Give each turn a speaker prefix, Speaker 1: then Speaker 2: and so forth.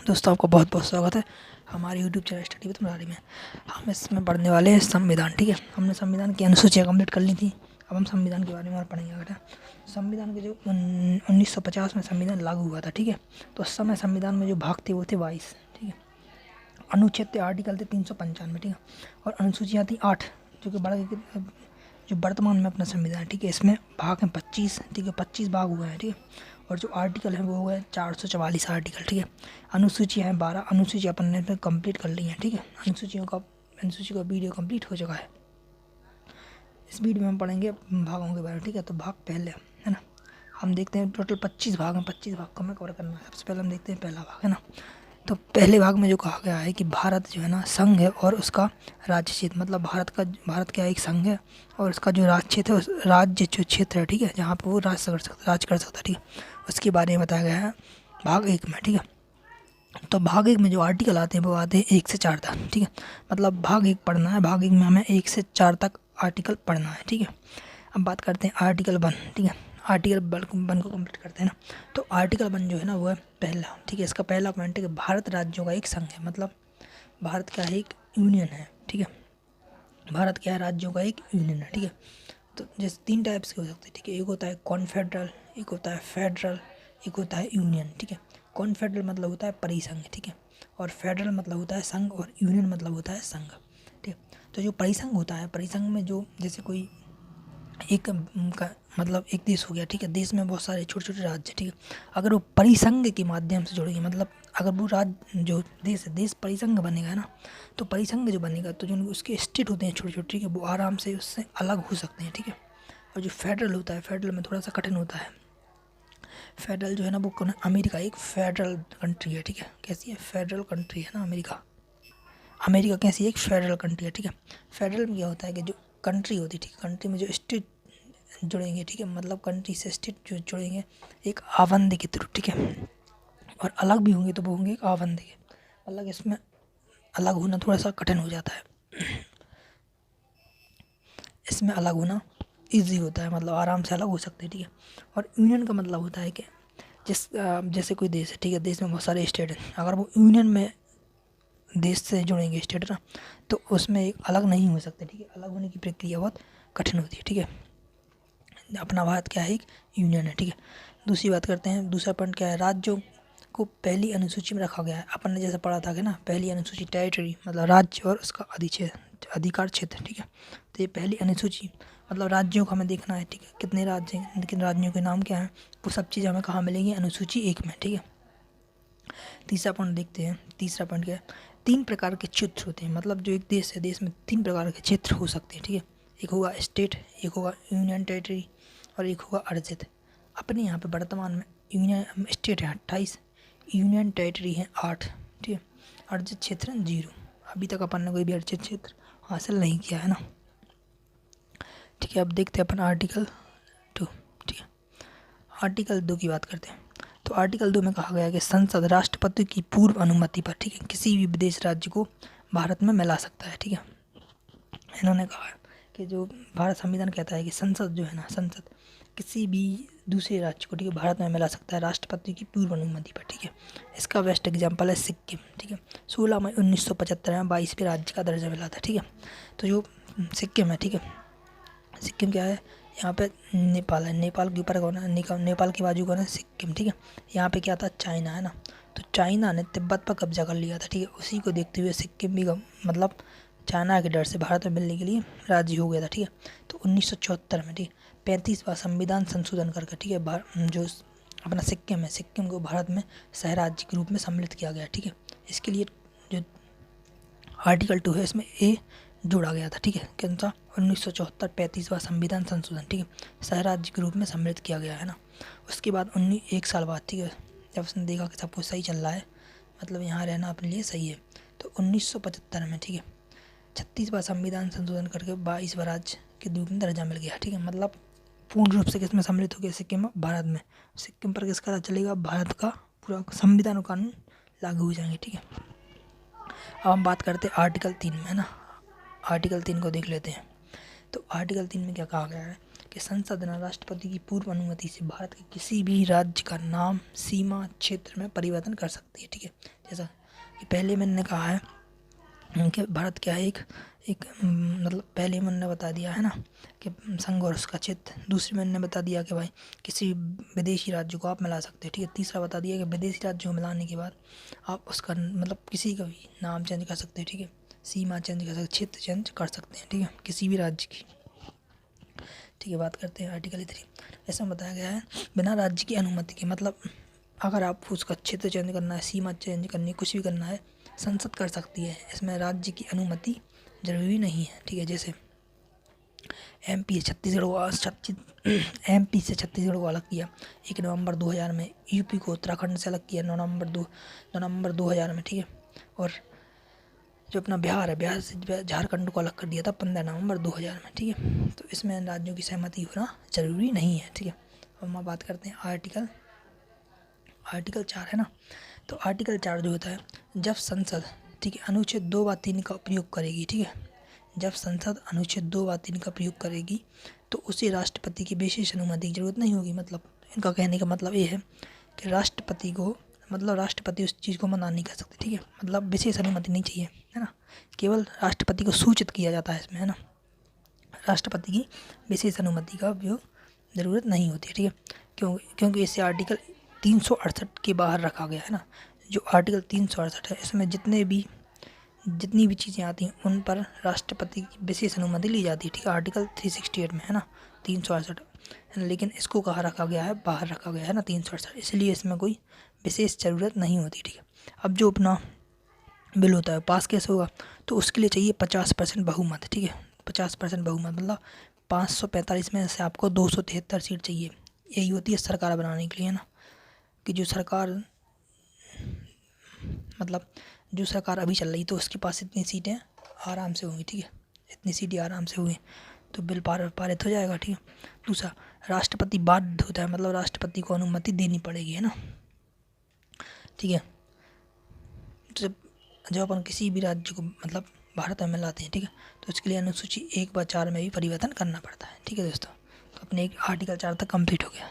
Speaker 1: दोस्तों आपका बहुत बहुत स्वागत है हमारे YouTube channel study with Murari में। हम इसमें पढ़ने वाले हैं संविधान। ठीक है, हमने संविधान की अनुसूचियाँ कंप्लीट कर ली थी। अब हम संविधान के बारे में और पढ़ेंगे। अगर संविधान के जो 1950 में संविधान लागू हुआ था, ठीक है, तो उस समय संविधान में जो भाग थे वो थे 22। ठीक है, अनुच्छेद थे, आर्टिकल थे 395। ठीक है, और अनुसूचियाँ थी 8, जो कि बड़ा जो वर्तमान में अपना संविधान है। ठीक है, इसमें भाग हैं 25। ठीक है, 25 भाग हुए हैं। ठीक है, और जो आर्टिकल है वो हो गए 444 आर्टिकल। ठीक है, अनुसूचियाँ हैं 12। अनुसूची अपन ने कंप्लीट कर ली हैं। ठीक है, अनुसूची का वीडियो कंप्लीट हो चुका है। इस वीडियो में हम पढ़ेंगे भागों के बारे में। ठीक है, तो भाग पहले है ना, हम देखते हैं टोटल 25 भाग हैं। 25 भाग को हमें कवर करना है। सबसे पहले हम देखते हैं पहला भाग, है ना। तो पहले भाग में जो कहा गया है कि भारत जो है ना संघ है और उसका राज्य क्षेत्र, मतलब भारत क्या एक संघ है और उसका जो राज्य क्षेत्र है, राज्य जो क्षेत्र है, ठीक है, जहाँ पर वो राज कर सकता है। ठीक है, उसके बारे में बताया गया है भाग 1 में। ठीक है, तो भाग 1 में जो आर्टिकल आते हैं वो आते हैं 1 से 4 तक। ठीक है, मतलब भाग 1 पढ़ना है। भाग 1 में हमें 1 से 4 तक आर्टिकल पढ़ना है। ठीक है, अब बात करते हैं आर्टिकल 1। ठीक है, आर्टिकल 1 को कंप्लीट करते हैं ना। तो आर्टिकल 1 जो है ना वो है पहला। ठीक है, इसका पहला पॉइंट है कि भारत राज्यों का एक संघ है, मतलब भारत का एक यूनियन है। ठीक है, भारत क्या है, राज्यों का एक यूनियन है। ठीक है, तो जैसे 3 टाइप्स के हो सकते हैं। ठीक है, एक होता है कॉन्फेडरल, एक होता है फेडरल, एक होता है यूनियन। ठीक है, कॉन्फेडरल मतलब होता है परिसंघ। ठीक है, और फेडरल मतलब होता है संघ, और यूनियन मतलब होता है संघ। ठीक है, तो जो परिसंघ होता है, परिसंघ में जो जैसे कोई एक का मतलब एक देश हो गया। ठीक है, देश में बहुत सारे छोटे छोटे राज्य। ठीक है, अगर वो परिसंघ के माध्यम से जुड़ेंगे, मतलब अगर वो राज्य जो देश है, देश परिसंघ बनेगा ना, तो परिसंघ जो बनेगा तो जो उसके स्टेट होते हैं छोटे छोटे, ठीक है, वो आराम से उससे अलग हो सकते हैं। ठीक है, और जो फेडरल होता है, फेडरल में थोड़ा सा कठिन होता है। फेडरल जो है ना वो अमेरिका एक फेडरल कंट्री है। ठीक है, कैसी है, फेडरल कंट्री है ना अमेरिका। अमेरिका कैसी है, एक फेडरल कंट्री है। ठीक है, फेडरल में क्या होता है कि जो कंट्री होती है, ठीक है, कंट्री में जो स्टेट जुड़ेंगे, ठीक है, मतलब कंट्री से स्टेट जो जुड़ेंगे एक आवंद के थ्रू। ठीक है, और अलग भी होंगे तो वो होंगे एक आवंद के, अलग, इसमें अलग होना थोड़ा सा कठिन हो जाता है। इसमें अलग होना इजी होता है, मतलब आराम से अलग हो सकते हैं। ठीक है, और यूनियन का मतलब होता है कि जैसे कोई देश है, ठीक है, देश में बहुत सारे स्टेट हैं, अगर वो यूनियन में देश से जुड़ेंगे स्टेट ना, तो उसमें एक अलग नहीं हो सकते। ठीक है, अलग होने की प्रक्रिया बहुत कठिन होती है। ठीक है, अपना भारत क्या है, एक यूनियन है। ठीक है, दूसरी बात करते हैं, दूसरा पॉइंट क्या है, राज्यों को पहली अनुसूची में रखा गया है। अपन ने जैसे पढ़ा था कि ना, पहली अनुसूची टेरिटरी मतलब राज्य और उसका अधिकार क्षेत्र। ठीक है, तो ये पहली अनुसूची मतलब राज्यों को हमें देखना है। ठीक है, कितने राज्य हैं, किन राज्यों के नाम क्या हैं, वो सब चीज़ हमें कहाँ मिलेंगी, अनुसूची 1 में। ठीक है, तीसरा पॉइंट देखते हैं। तीसरा पॉइंट क्या है, 3 प्रकार के क्षेत्र होते हैं, मतलब जो एक देश है, देश में 3 प्रकार के क्षेत्र हो सकते हैं। ठीक है, एक होगा स्टेट, एक होगा यूनियन टेरिटरी, और एक होगा अर्जित। अपने यहाँ पे वर्तमान में यूनियन स्टेट है 28, यूनियन टेरिटरी है 8। ठीक है, अर्जित क्षेत्र 0। अभी तक अपन ने कोई भी अर्जित क्षेत्र हासिल नहीं किया है ना। ठीक है, अब देखते हैं अपन आर्टिकल 2। ठीक है, आर्टिकल 2 की बात करते हैं। तो आर्टिकल 2 में कहा गया है कि संसद राष्ट्रपति की पूर्व अनुमति पर, ठीक है, किसी भी विदेश राज्य को भारत में मिला सकता है। ठीक है, इन्होंने कहा है कि जो भारत संविधान कहता है कि संसद जो है ना, संसद किसी भी दूसरे राज्य को, ठीक है, भारत में मिला सकता है राष्ट्रपति की पूर्व अनुमति पर। ठीक है, इसका बेस्ट एग्जांपल है सिक्किम। ठीक है, 16 मई 1975 में 22वें राज्य का दर्जा मिला था। ठीक है, तो जो सिक्किम है, ठीक है, सिक्किम क्या है, यहाँ पे नेपाल है, नेपाल के ऊपर कौन है, नेपाल की बाजू कौन है, सिक्किम। ठीक है, यहाँ पे क्या था, चाइना है ना, तो चाइना ने तिब्बत पर कब्जा कर लिया था। ठीक है, उसी को देखते हुए सिक्किम भी मतलब चाइना के डर से भारत में मिलने के लिए राजी हो गया था। ठीक है, तो 1974 में, ठीक है, 35वां संविधान संशोधन करके, ठीक है, जो अपना सिक्किम है, सिक्किम को भारत में सह राज्य के रूप में सम्मिलित किया गया। ठीक है, इसके लिए जो आर्टिकल 2 है इसमें ए जोड़ा गया था। ठीक है, कौन सा, 1974 35वां संविधान संशोधन। ठीक है, सह राज्य के रूप में सम्मिलित किया गया है ना। उसके बाद 1 साल बाद, ठीक है, जब उसने देखा कि सब कुछ सही चल रहा है, मतलब यहाँ रहना अपने लिए सही है, तो 1975 में, ठीक है, 36वां संविधान संशोधन करके 22वां राज्य के रूप में दर्जा मिल गया। ठीक है, मतलब पूर्ण रूप से किसमें सम्मिलित हो गया, सिक्किम में, भारत में। सिक्किम पर किसका राज चलेगा, भारत का पूरा संविधान और कानून लागू हो जाएंगे। ठीक है, अब हम बात करते हैं आर्टिकल 3 में, है ना। आर्टिकल 3 को देख लेते हैं। तो आर्टिकल 3 में क्या कहा गया है कि संसद न राष्ट्रपति की पूर्व अनुमति से भारत के किसी भी राज्य का नाम, सीमा, क्षेत्र में परिवर्तन कर सकती है। ठीक है, जैसा कि पहले मैंने कहा है कि भारत क्या है, एक मतलब पहले मैंने बता दिया है ना कि संघ और उसका क्षेत्र। दूसरी मैंने बता दिया कि भाई किसी विदेशी राज्य को आप मिला सकते हैं। ठीक है, तीसरा बता दिया कि विदेशी राज्य को मिलाने के बाद आप उसका मतलब किसी का भी नाम चेंज कर सकते हैं। ठीक है, सीमा चेंज कर सकते, क्षेत्र चेंज कर सकते हैं। ठीक है, किसी भी राज्य की। ठीक है, बात करते हैं आर्टिकल 3। इसमें बताया गया है बिना राज्य की अनुमति के, मतलब अगर आप उसका क्षेत्र चेंज करना है, सीमा चेंज करनी है, कुछ भी करना है, संसद कर सकती है। इसमें राज्य की अनुमति जरूरी नहीं है। ठीक है, जैसे एमपी से छत्तीसगढ़ को अलग किया 1 नवंबर 2000 में, यूपी को उत्तराखंड से अलग किया 9 नवंबर 2000 में। ठीक है, और जो अपना बिहार है, बिहार से झारखंड को अलग कर दिया था 15 नवंबर 2000 में। ठीक है, तो इसमें राज्यों की सहमति होना जरूरी नहीं है। ठीक है, अब हम बात करते हैं आर्टिकल 4 है ना। तो आर्टिकल 4 जो होता है, जब संसद, ठीक है, अनुच्छेद 2 व 3 का उपयोग करेगी। ठीक है, जब संसद अनुच्छेद 2 व 3 का प्रयोग करेगी तो उसे राष्ट्रपति की विशेष अनुमति की जरूरत नहीं होगी। मतलब इनका कहने का मतलब ये है कि राष्ट्रपति उस चीज़ को मना नहीं कर सकते। ठीक है, मतलब विशेष अनुमति नहीं चाहिए, है ना, केवल राष्ट्रपति को सूचित किया जाता है इसमें, है ना, राष्ट्रपति की विशेष अनुमति का उपयोग ज़रूरत नहीं होती है। ठीक है, क्योंकि इसे आर्टिकल 368 के बाहर रखा गया है ना। जो आर्टिकल 368 है, इसमें जितनी भी चीज़ें आती हैं उन पर राष्ट्रपति की विशेष अनुमति ली जाती है। ठीक है, आर्टिकल 368 में, है ना, 368, लेकिन इसको कहाँ रखा गया है, बाहर रखा गया है ना 368, इसलिए इसमें कोई विशेष ज़रूरत नहीं होती। ठीक है, अब जो अपना बिल होता है पास कैसे होगा, तो उसके लिए चाहिए 50% बहुमत। ठीक है, 50% बहुमत मतलब 545 में से आपको 273 सीट चाहिए। यही होती है सरकार बनाने के लिए, ना, कि जो सरकार अभी चल रही तो उसके पास इतनी सीटें आराम से होंगी। ठीक है, इतनी सीटें आराम से हुई तो बिल पारित हो जाएगा। ठीक है, दूसरा राष्ट्रपति बाध्य होता है, मतलब राष्ट्रपति को अनुमति देनी पड़ेगी, है ना। ठीक है, जब अपन किसी भी राज्य को मतलब भारत में मिलाते हैं, ठीक है, तो उसके लिए अनुसूची 1/4 में भी परिवर्तन करना पड़ता है। ठीक है दोस्तों, तो अपने एक आर्टिकल 4 तक कंप्लीट हो गया।